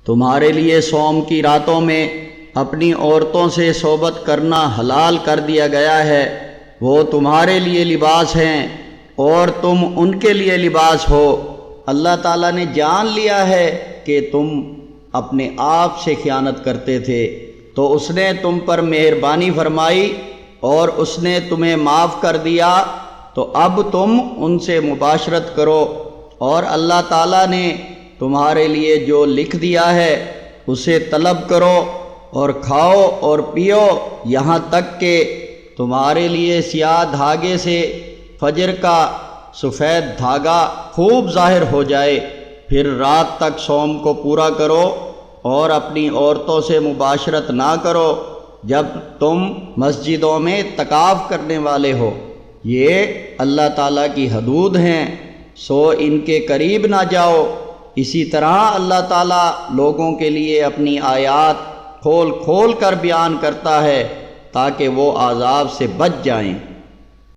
تمہارے لیے صوم کی راتوں میں اپنی عورتوں سے صحبت کرنا حلال کر دیا گیا ہے، وہ تمہارے لیے لباس ہیں اور تم ان کے لیے لباس ہو۔ اللہ تعالیٰ نے جان لیا ہے کہ تم اپنے آپ سے خیانت کرتے تھے، تو اس نے تم پر مہربانی فرمائی اور اس نے تمہیں معاف کر دیا، تو اب تم ان سے مباشرت کرو، اور اللہ تعالیٰ نے تمہارے لیے جو لکھ دیا ہے اسے طلب کرو اور کھاؤ اور پیو، یہاں تک کہ تمہارے لیے سیاہ دھاگے سے فجر کا سفید دھاگا خوب ظاہر ہو جائے، پھر رات تک صوم کو پورا کرو اور اپنی عورتوں سے مباشرت نہ کرو جب تم مسجدوں میں اعتکاف کرنے والے ہو۔ یہ اللہ تعالیٰ کی حدود ہیں، سو ان کے قریب نہ جاؤ۔ اسی طرح اللہ تعالیٰ لوگوں کے لیے اپنی آیات کھول کھول کر بیان کرتا ہے تاکہ وہ عذاب سے بچ جائیں۔